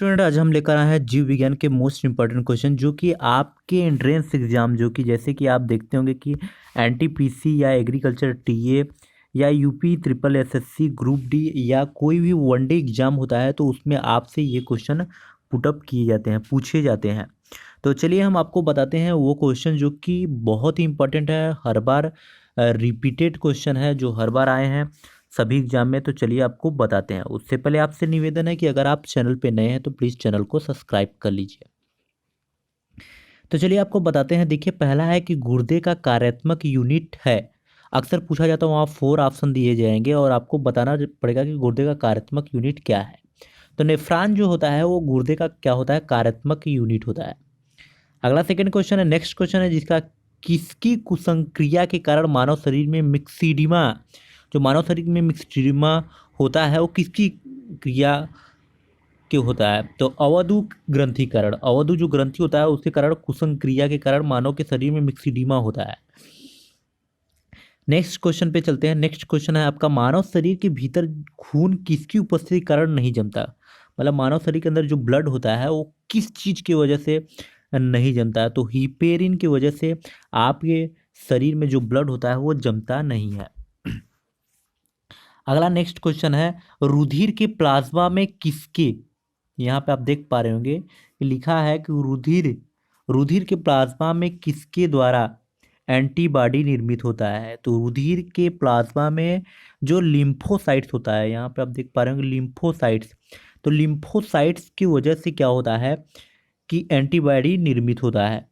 Student, आज हम लेकर आए हैं जीव विज्ञान के मोस्ट इंपॉर्टेंट क्वेश्चन जो कि आपके एंट्रेंस एग्जाम, जो कि जैसे कि आप देखते होंगे कि एनटीपीसी या एग्रीकल्चर टीए या UP triple SSC group D या कोई भी वनडे एग्जाम होता है तो उसमें आपसे ये क्वेश्चन पुटअप किए जाते हैं, पूछे जाते हैं। तो चलिए हम आपको बताते हैं वो क्वेश्चन जो कि बहुत ही इंपॉर्टेंट है, हर बार रिपीटेड क्वेश्चन है जो हर बार आए हैं सभी एग्जाम में। तो चलिए आपको बताते हैं। उससे पहले आपसे निवेदन है कि अगर आप चैनल पे नए हैं तो प्लीज़ चैनल को सब्सक्राइब कर लीजिए। तो चलिए आपको बताते हैं। देखिए, पहला है कि गुर्दे का कार्यात्मक यूनिट है। अक्सर पूछा जाता है, वहाँ 4 ऑप्शन दिए जाएंगे और आपको बताना पड़ेगा कि गुर्दे का कार्यात्मक यूनिट क्या है। तो नेफ्रॉन जो होता है वो गुर्दे का क्या होता है, कार्यात्मक यूनिट होता है। अगला सेकंड क्वेश्चन है, नेक्स्ट क्वेश्चन है जिसका किसकी कुसंक्रिया के कारण मानव शरीर में मिक्सिडिमा, जो मानव शरीर में मिक्सिडिमा होता है वो किसकी क्रिया के होता है। तो अवधु ग्रंथि कारण, अवधु जो ग्रंथि होता है उसके कारण कुसंक्रिया के कारण मानव के शरीर में मिक्सिडिमा होता है। नेक्स्ट क्वेश्चन पे चलते हैं। नेक्स्ट क्वेश्चन है आपका, मानव शरीर के भीतर खून किसकी उपस्थिति के कारण नहीं जमता। मतलब मानव शरीर के अंदर जो ब्लड होता है वो किस चीज की वजह से नहीं जमता है। तो हिपेरिन की वजह से आपके शरीर में जो ब्लड होता है वो जमता नहीं है। अगला नेक्स्ट क्वेश्चन है, रुधिर के प्लाज्मा में किसके, यहाँ पे आप देख पा रहे होंगे कि लिखा है कि रुधिर रुधिर के प्लाज्मा में किसके द्वारा एंटीबॉडी निर्मित होता है। तो रुधिर के प्लाज्मा में जो लिम्फोसाइट्स होता है, यहाँ पे आप देख पा रहे होंगे लिम्फोसाइट्स। तो लिम्फोसाइट्स की वजह से क्या होता है कि एंटीबॉडी निर्मित होता है।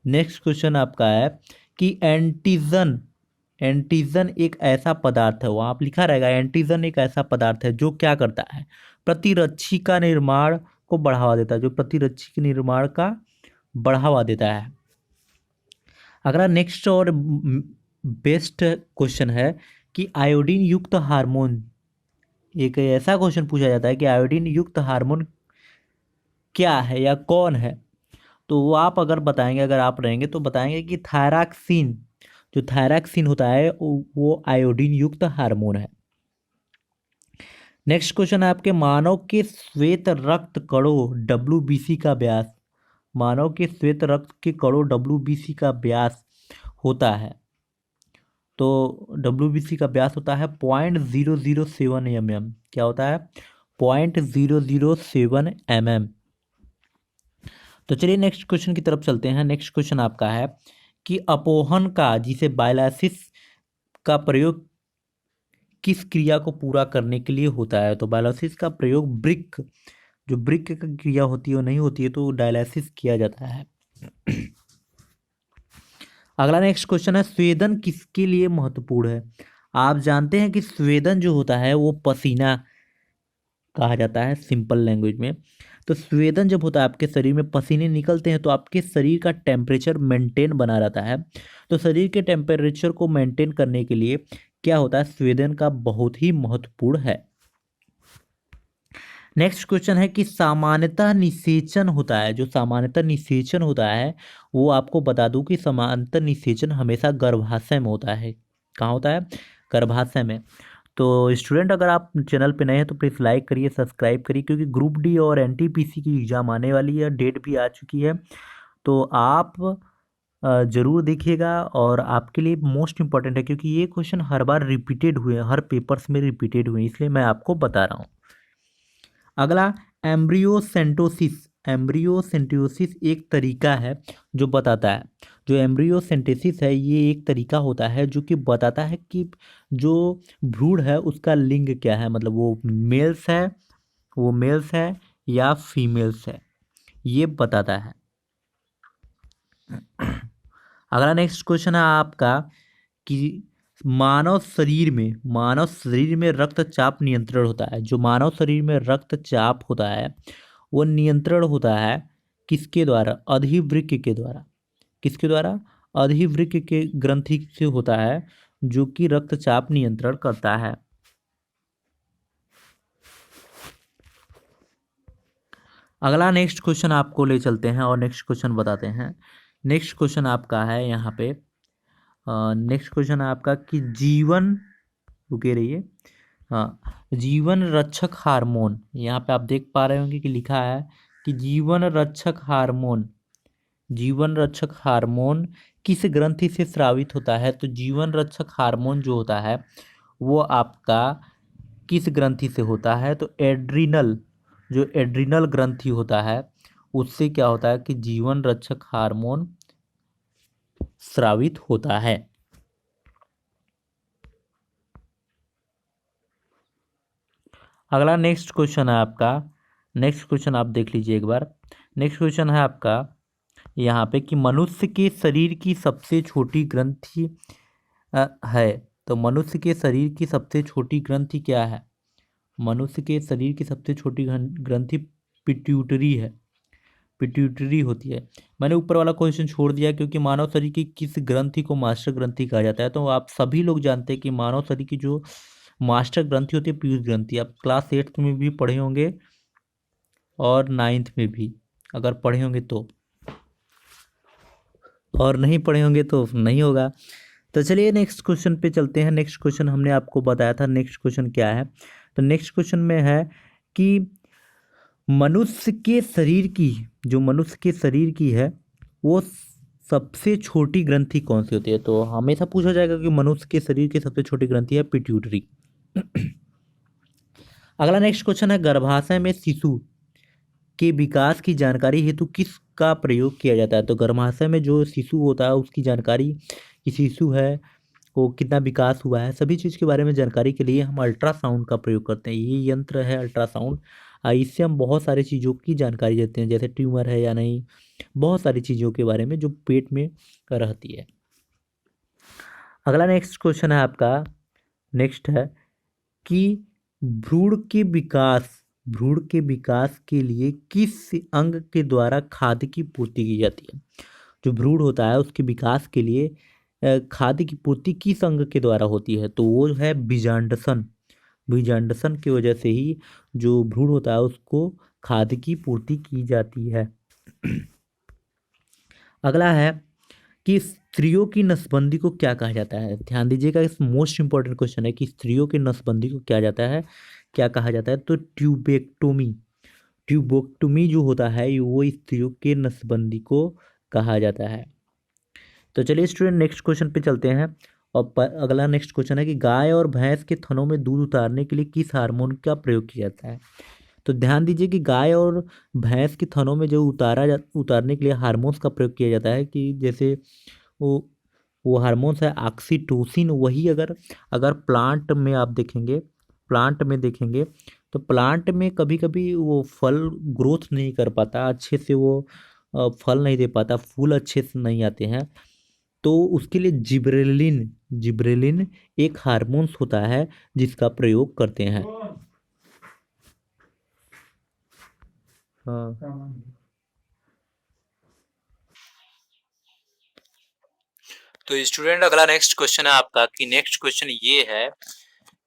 नेक्स्ट क्वेश्चन आपका है कि एंटीजन, एंटीजन एक ऐसा पदार्थ है, वहाँ आप लिखा रहेगा एंटीजन एक ऐसा पदार्थ है जो क्या करता है, प्रतिरक्षी का निर्माण को बढ़ावा देता है, जो प्रतिरक्षी के निर्माण का बढ़ावा देता है। अगला नेक्स्ट और बेस्ट क्वेश्चन है कि आयोडीन युक्त हार्मोन, एक ऐसा क्वेश्चन पूछा जाता है कि आयोडीन युक्त हार्मोन क्या है या कौन है। तो वो आप अगर बताएंगे, अगर आप रहेंगे तो बताएंगे कि थायरॉक्सिन, जो थायरॉक्सिन होता है वो आयोडीन युक्त हार्मोन है। नेक्स्ट क्वेश्चन है आपके, मानव के श्वेत रक्त कणों डब्ल्यूबीसी का व्यास, मानव के श्वेत रक्त के कणों डब्ल्यूबीसी का व्यास होता है। तो डब्ल्यूबीसी का व्यास होता है 0.007 mm। क्या होता है, 0.007 mm। तो चलिए नेक्स्ट क्वेश्चन की तरफ चलते हैं। नेक्स्ट क्वेश्चन आपका है कि अपोहन का, जिसे बायोलाइसिस का प्रयोग किस क्रिया को पूरा करने के लिए होता है। तो बायोलाइसिस का प्रयोग ब्रिक, जो ब्रिक की क्रिया होती है वो नहीं होती है तो डायलिसिस किया जाता है। अगला नेक्स्ट क्वेश्चन है, स्वेदन किसके लिए महत्वपूर्ण है। आप जानते हैं कि स्वेदन जो होता है वो पसीना कहा जाता है सिंपल लैंग्वेज में। तो स्वेदन जब होता है, आपके शरीर में पसीने निकलते हैं तो आपके शरीर का टेम्परेचर मेंटेन बना रहता है। तो शरीर के टेम्परेचर को मेंटेन करने के लिए क्या होता है, स्वेदन का बहुत ही महत्वपूर्ण है। नेक्स्ट क्वेश्चन है कि सामान्यतः निषेचन होता है, जो सामान्यतः निषेचन होता है वो आपको बता दूं कि सामान्यतः निषेचन हमेशा गर्भाशय में होता है। कहाँ होता है, गर्भाशय में। तो स्टूडेंट, अगर आप चैनल पे नए हैं तो प्लीज़ लाइक करिए, सब्सक्राइब करिए, क्योंकि ग्रुप डी और एनटीपीसी की एग्ज़ाम आने वाली है, डेट भी आ चुकी है। तो आप ज़रूर देखिएगा और आपके लिए मोस्ट इम्पॉर्टेंट है, क्योंकि ये क्वेश्चन हर बार रिपीटेड हुए हैं, हर पेपर्स में रिपीटेड हुए हैं, इसलिए मैं आपको बता रहा हूँ। अगला, एम्ब्रियोसेंटोसिस, एम्ब्रियोसेंटोसिस एक तरीका है जो बताता है, जो एम्ब्रियोसेंटोसिस है ये एक तरीका होता है जो कि बताता है कि जो भ्रूण है उसका लिंग क्या है, मतलब वो मेल्स है, वो मेल्स है या फीमेल्स है, ये बताता है। अगला नेक्स्ट क्वेश्चन है आपका कि मानव शरीर में रक्तचाप नियंत्रण होता है, जो मानव शरीर में रक्तचाप होता है वो नियंत्रण होता है किसके द्वारा, अधिवृक्क के द्वारा। किसके द्वारा, अधिवृक्क के ग्रंथि से होता है जो कि रक्तचाप नियंत्रण करता है। अगला नेक्स्ट क्वेश्चन आपको ले चलते हैं और नेक्स्ट क्वेश्चन बताते हैं। नेक्स्ट क्वेश्चन आपका है यहाँ पे, नेक्स्ट क्वेश्चन है आपका कि जीवन, रुके रहिए, हाँ, जीवन रक्षक हार्मोन, यहाँ पे आप देख पा रहे होंगे कि लिखा है कि जीवन रक्षक हार्मोन किस ग्रंथि से स्रावित होता है। तो जीवन रक्षक हार्मोन जो होता है वो आपका किस ग्रंथि से होता है। तो एड्रिनल, जो एड्रिनल ग्रंथि होता है उससे क्या होता है कि जीवन रक्षक हार्मोन स्रावित होता है। अगला नेक्स्ट क्वेश्चन है आपका, नेक्स्ट क्वेश्चन आप देख लीजिए एक बार। नेक्स्ट क्वेश्चन है आपका यहाँ पे कि मनुष्य के शरीर की सबसे छोटी ग्रंथि है। तो मनुष्य के शरीर की सबसे छोटी ग्रंथि क्या है। मनुष्य के शरीर की सबसे छोटी ग्रंथि पिट्यूटरी है, पिट्यूटरी होती है। मैंने ऊपर वाला क्वेश्चन छोड़ दिया क्योंकि मानव शरीर की किस ग्रंथि को मास्टर ग्रंथि कहा जाता है। तो आप सभी लोग जानते हैं कि मानव शरीर की जो मास्टर ग्रंथि होती है पीयूष ग्रंथि, आप क्लास 8th में भी पढ़े होंगे और 9th में भी अगर पढ़े होंगे तो, और नहीं पढ़े होंगे तो नहीं होगा। तो चलिए नेक्स्ट क्वेश्चन पे चलते हैं। नेक्स्ट क्वेश्चन हमने आपको बताया था, नेक्स्ट क्वेश्चन क्या है। तो नेक्स्ट क्वेश्चन में है कि मनुष्य के शरीर की, जो मनुष्य के शरीर की है वो सबसे छोटी ग्रंथि कौन सी होती है। तो हमेशा पूछा जाएगा कि मनुष्य के शरीर की सबसे छोटी ग्रंथि है पिट्यूटरी। अगला नेक्स्ट क्वेश्चन है गर्भाशय में शिशु के विकास की जानकारी हेतु किसका प्रयोग किया जाता है। तो गर्भाशय में जो शिशु होता है उसकी जानकारी, कि शिशु है वो कितना विकास हुआ है, सभी चीज़ के बारे में जानकारी के लिए हम अल्ट्रासाउंड का प्रयोग करते हैं। ये यंत्र है अल्ट्रासाउंड, इससे हम बहुत सारी चीज़ों की जानकारी देते हैं, जैसे ट्यूमर है या नहीं, बहुत सारी चीज़ों के बारे में जो पेट में रहती है। अगला नेक्स्ट क्वेश्चन है आपका, नेक्स्ट है कि भ्रूण के विकास, भ्रूण के विकास के लिए किस अंग के द्वारा खाद्य की पूर्ति की जाती है। जो भ्रूण होता है उसके विकास के लिए खाद्य की पूर्ति किस अंग के द्वारा होती है। तो वो है बीजांडसन, बीजांडसन की वजह से ही जो भ्रूण होता है उसको खाद्य की पूर्ति की जाती है। अगला है कि स्त्रियों की नसबंदी को क्या कहा जाता है। ध्यान दीजिएगा, इस मोस्ट इंपॉर्टेंट क्वेश्चन है कि स्त्रियों की नसबंदी को क्या जाता है, क्या कहा जाता है। तो ट्यूबेक्टोमी, ट्यूबोक्टोमी जो होता है वो स्त्रियों के नसबंदी को कहा जाता है। तो चलिए स्टूडेंट नेक्स्ट क्वेश्चन पे चलते हैं। और अगला नेक्स्ट क्वेश्चन है कि गाय और भैंस के थनों में दूध उतारने के लिए किस हार्मोन का प्रयोग किया जाता है। तो ध्यान दीजिए कि गाय और भैंस के थनों में जो उतारने के लिए हार्मोन्स का प्रयोग किया जाता है, कि जैसे वो वो हार्मोन्स है ऑक्सीटोसिन। वही अगर अगर प्लांट में आप देखेंगे, प्लांट में देखेंगे तो प्लांट में कभी कभी वो फल ग्रोथ नहीं कर पाता अच्छे से, वो फल नहीं दे पाता, फूल अच्छे से नहीं आते हैं। तो उसके लिए जिब्रेलिन, जिब्रेलिन एक हार्मोन्स होता है जिसका प्रयोग करते हैं। हाँ, तो स्टूडेंट अगला नेक्स्ट क्वेश्चन है आपका कि नेक्स्ट क्वेश्चन ये है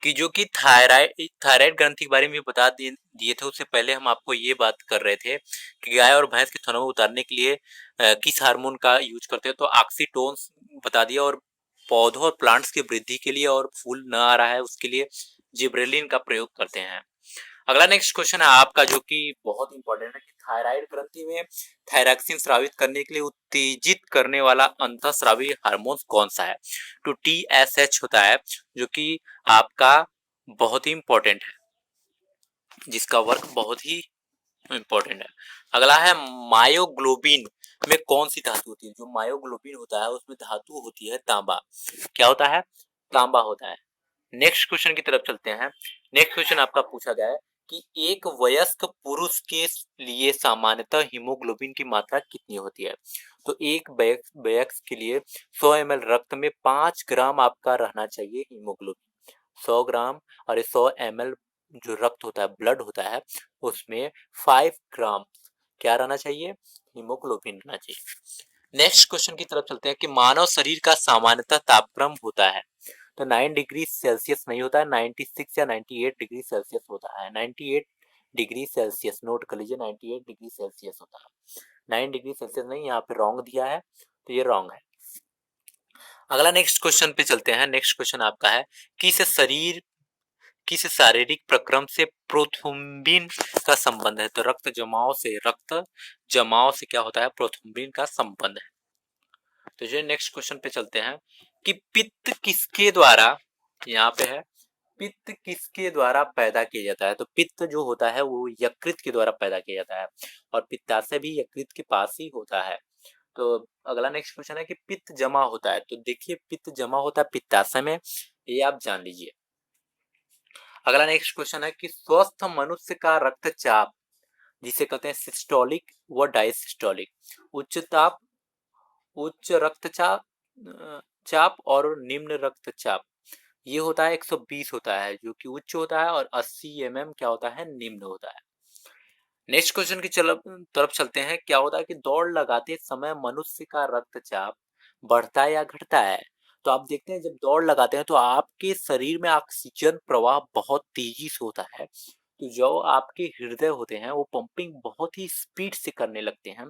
कि जो कि थायराइड, थायराइड ग्रंथि के बारे में बता दिए थे, उससे पहले हम आपको ये बात कर रहे थे कि गाय और भैंस के थनों में उतारने के लिए किस हार्मोन का यूज करते हैं। तो ऑक्सीटोन्स बता दिया, और पौधों और प्लांट्स की वृद्धि के लिए और फूल न आ रहा है उसके लिए जिब्रेलिन का प्रयोग करते हैं। अगला नेक्स्ट क्वेश्चन है आपका जो कि बहुत इंपॉर्टेंट है कि थायराइड ग्रंथि में थायरॉक्सिन स्रावित करने के लिए उत्तेजित करने वाला अंतःस्रावी हार्मोन कौन सा है। तो TSH होता है, जो कि आपका बहुत ही इंपॉर्टेंट है, जिसका वर्क बहुत ही इंपॉर्टेंट है। अगला है मायोग्लोबिन में कौन सी धातु होती है। जो मायोग्लोबिन होता है उसमें धातु होती है तांबा। क्या होता है, तांबा होता है। नेक्स्ट क्वेश्चन की तरफ चलते हैं। नेक्स्ट क्वेश्चन आपका पूछा गया है कि एक वयस्क पुरुष के लिए सामान्यतः हीमोग्लोबिन की मात्रा कितनी होती है। तो एक वयस्क के लिए 100 ml रक्त में 5 ग्राम आपका रहना चाहिए हीमोग्लोबिन, 100 ग्राम। और 100 ml जो रक्त होता है, ब्लड होता है, उसमें 5 ग्राम क्या रहना चाहिए, हीमोग्लोबिन रहना चाहिए। नेक्स्ट क्वेश्चन की तरफ चलते हैं कि मानव शरीर का सामान्यतः तापक्रम होता है। तो 9 डिग्री सेल्सियस नहीं होता है, 96 या 98 डिग्री सेल्सियस होता है। 98 डिग्री सेल्सियस नोट कर लीजिए, 98 डिग्री सेल्सियस होता है, 9 डिग्री सेल्सियस नहीं, यहाँ पे रॉन्ग दिया है तो ये रॉन्ग है। अगला नेक्स्ट क्वेश्चन पे चलते हैं। नेक्स्ट क्वेश्चन आपका है कि इस शरीर किस शारीरिक प्रक्रम से प्रोथ्रोम्बिन का संबंध है? तो रक्त जमाव से क्या होता है? प्रोथ्रोम्बिन का संबंध है। तो जो नेक्स्ट क्वेश्चन पे चलते हैं कि पित्त किसके द्वारा, यहाँ पे है पित्त किसके द्वारा पैदा किया जाता है? तो पित्त जो होता है वो यकृत के द्वारा पैदा किया जाता है और पित्ताशय भी यकृत के पास ही होता है। तो अगला नेक्स्ट क्वेश्चन है कि पित्त जमा होता है, तो देखिए पित्त जमा होता है पित्ताशय में, ये आप जान लीजिए। अगला नेक्स्ट क्वेश्चन है कि स्वस्थ मनुष्य का रक्तचाप, जिसे कहते हैं सिस्टोलिक व डायसिस्टोलिक, उच्च ताप, उच्च रक्तचाप चाप और निम्न रक्तचाप, ये होता है 120 होता है जो कि उच्च होता है, और 80 क्या होता है? निम्न होता है। नेक्स्ट क्वेश्चन की तरफ चलते हैं। क्या होता है कि दौड़ लगाते समय मनुष्य का रक्तचाप बढ़ता है या घटता है? तो आप देखते हैं जब दौड़ लगाते हैं तो आपके शरीर में ऑक्सीजन प्रवाह बहुत तेजी से होता है, तो जो आपके हृदय होते हैं वो पंपिंग बहुत ही स्पीड से करने लगते हैं।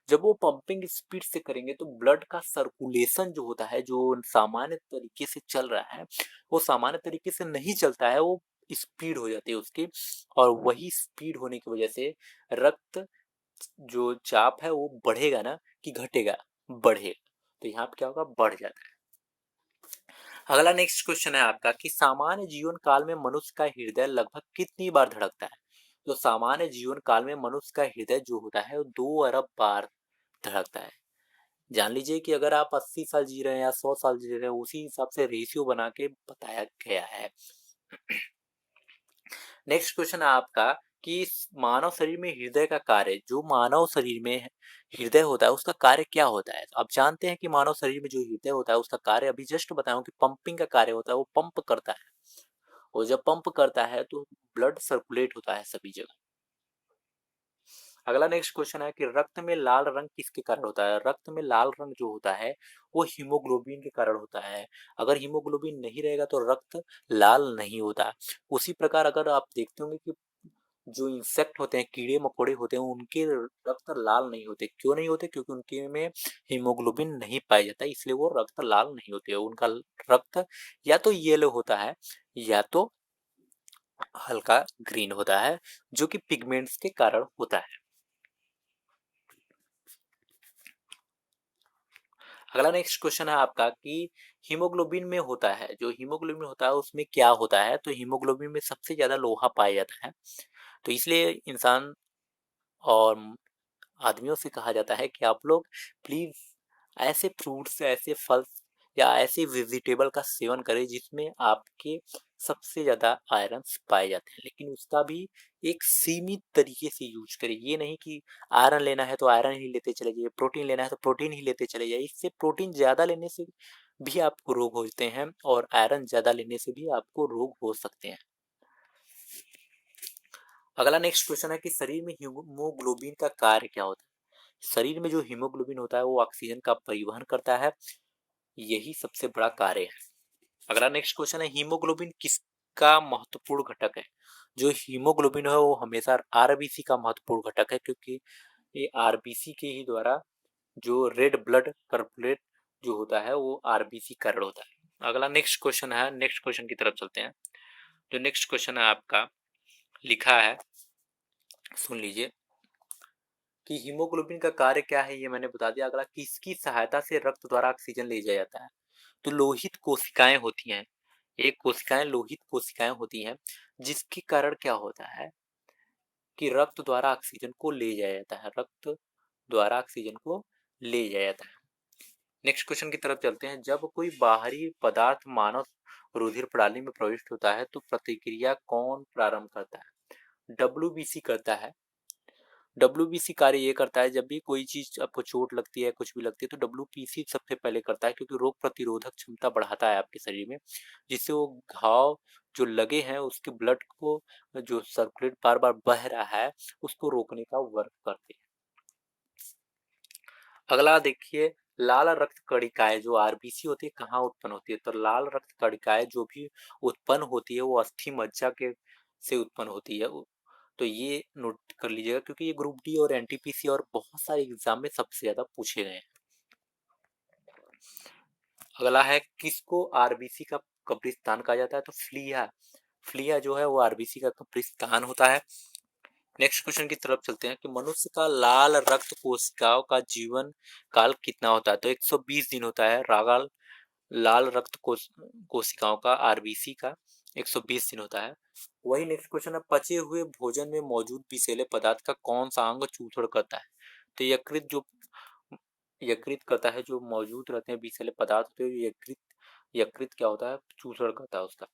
जब वो पंपिंग स्पीड से करेंगे तो ब्लड का सर्कुलेशन जो होता है, जो सामान्य तरीके से चल रहा है वो सामान्य तरीके से नहीं चलता है, वो स्पीड हो जाती है उसकी, और वही स्पीड होने की वजह से रक्त जो चाप है वो बढ़ेगा ना कि घटेगा? बढ़ेगा। तो यहाँ पे क्या होगा? बढ़ जाता है। अगला नेक्स्ट क्वेश्चन है आपका कि सामान्य जीवन काल में मनुष्य का हृदय लगभग कितनी बार धड़कता है? तो सामान्य जीवन काल में मनुष्य का हृदय जो होता है वो 2 अरब बार धड़कता है। जान लीजिए कि अगर आप 80 साल जी रहे हैं या 100 साल जी रहे हैं, उसी हिसाब से रेशियो बना के बताया गया है। नेक्स्ट क्वेश्चन है आपका कि मानव शरीर में हृदय का कार्य, जो मानव शरीर में हृदय होता है उसका कार्य क्या होता है? तो आप जानते हैं कि मानव शरीर में जो हृदय होता है उसका कार्य अभी जस्ट बताया कि पंपिंग का कार्य होता है, वो पंप करता है, और जब पंप करता है तो ब्लड सर्कुलेट होता है सभी जगह। अगला नेक्स्ट क्वेश्चन है कि रक्त में लाल रंग किसके कारण होता है? रक्त में लाल रंग जो होता है वो हीमोग्लोबिन के कारण होता है। अगर हीमोग्लोबिन नहीं रहेगा तो रक्त लाल नहीं होता। उसी प्रकार अगर आप देखते होंगे कि जो इंसेक्ट होते हैं, कीड़े मकोड़े होते हैं, उनके रक्त लाल नहीं होते। क्यों नहीं होते? क्योंकि उनके में हीमोग्लोबिन नहीं पाया जाता, इसलिए वो रक्त लाल नहीं होते। उनका रक्त या तो येलो होता है या तो हल्का ग्रीन होता है, जो कि पिगमेंट्स के कारण होता है। अगला नेक्स्ट क्वेश्चन है आपका कि हीमोग्लोबिन में होता है, जो हीमोग्लोबिन होता है उसमें क्या होता है? तो हीमोग्लोबिन में सबसे ज्यादा लोहा पाया जाता है, तो इसलिए इंसान और आदमियों से कहा जाता है कि आप लोग प्लीज ऐसे फ्रूट्स, ऐसे फल या ऐसे वेजिटेबल का सेवन करें जिसमें आपके सबसे ज्यादा आयरन पाए जाते हैं, लेकिन उसका भी एक सीमित तरीके से यूज करें। ये नहीं कि आयरन लेना है तो आयरन ही लेते चले जाइए, प्रोटीन लेना है तो प्रोटीन ही लेते चले जाइए। इससे प्रोटीन ज्यादा लेने से भी आपको रोग होते हैं और आयरन ज्यादा लेने से भी आपको रोग हो सकते हैं। अगला नेक्स्ट क्वेश्चन है कि शरीर में हीमोग्लोबिन का कार्य क्या होता है? शरीर में जो हीमोग्लोबिन होता है वो ऑक्सीजन का परिवहन करता है, यही सबसे बड़ा कार्य है। अगला नेक्स्ट क्वेश्चन है हीमोग्लोबिन किसका महत्वपूर्ण घटक है? जो हीमोग्लोबिन है वो हमेशा आरबीसी का महत्वपूर्ण घटक है, क्योंकि ये आरबीसी के ही द्वारा जो रेड ब्लड सर्कुलेट जो होता है वो आरबीसी कारण होता है। अगला नेक्स्ट क्वेश्चन है, नेक्स्ट क्वेश्चन की तरफ चलते हैं। जो नेक्स्ट क्वेश्चन है आपका लिखा है, सुन लीजिए कि हीमोग्लोबिन का कार्य क्या है, ये मैंने बता दिया। अगला किसकी सहायता से रक्त द्वारा ऑक्सीजन ले जाया जाता है? तो लोहित कोशिकाएं होती हैं, एक कोशिकाएं लोहित कोशिकाएं होती हैं, जिसके कारण क्या होता है कि रक्त द्वारा ऑक्सीजन को ले जाया जाता है, रक्त द्वारा ऑक्सीजन को ले जाया जाता है। नेक्स्ट क्वेश्चन की तरफ चलते हैं। जब कोई बाहरी पदार्थ मानव रुधिर प्रणाली में प्रविष्ट होता है तो प्रतिक्रिया कौन प्रारंभ करता है? डब्ल्यूबीसी करता है। डब्ल्यूबीसी कार्य ये करता है, जब भी कोई चीज आपको चोट लगती है, कुछ भी लगती है, तो डब्ल्यूबीसी सबसे पहले करता है, क्योंकि रोग प्रतिरोधक क्षमता बढ़ाता है आपके शरीर में, जिससे वो घाव जो लगे हैं उसके ब्लड को जो सर्कुलेट बार बार बह रहा है उसको रोकने का वर्क करते हैं। अगला देखिए, लाल रक्त कणिकाएं जो आरबीसी होती है कहाँ उत्पन्न होती है? तो लाल रक्त कणिकाएं जो भी उत्पन्न होती है वो अस्थि मज्जा के से उत्पन्न होती है। तो ये नोट कर लीजिएगा, क्योंकि ये ग्रुप डी और एनटीपीसी और बहुत सारे एग्जाम में सबसे ज्यादा पूछे गए हैं। अगला है, किसको आरबीसी का कब्रिस्तान कहा जाता है? तो फ्लिया फ्लिया जो है वो आरबीसी का कब्रिस्तान होता है। नेक्स्ट क्वेश्चन की तरफ चलते हैं कि मनुष्य का लाल रक्त कोशिकाओं का जीवन काल कितना होता है। तो 120 दिन होता है रागाल लाल रक्त कोशिकाओं का, आरबीसी का 120 दिन होता है। वही नेक्स्ट क्वेश्चन है, पचे हुए भोजन में मौजूद विषैले पदार्थ का कौन सा अंग चूथड़ करता है। तो यकृत जो यकृत करता है, जो मौजूद रहते हैं विषैले पदार्थ होते हैं, यकृत यकृत क्या होता है, चूथड़ करता है उसका।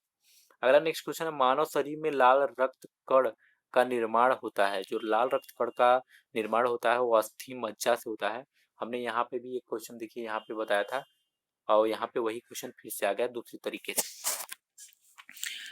अगला नेक्स्ट क्वेश्चन है, मानव शरीर में लाल रक्त कण का निर्माण होता है। जो लाल रक्त कण का निर्माण होता है वो अस्थि मज्जा से होता है। हमने यहाँ पे भी एक क्वेश्चन देखिए यहाँ पे बताया था, और यहाँ पे वही क्वेश्चन फिर से आ गया दूसरी तरीके से।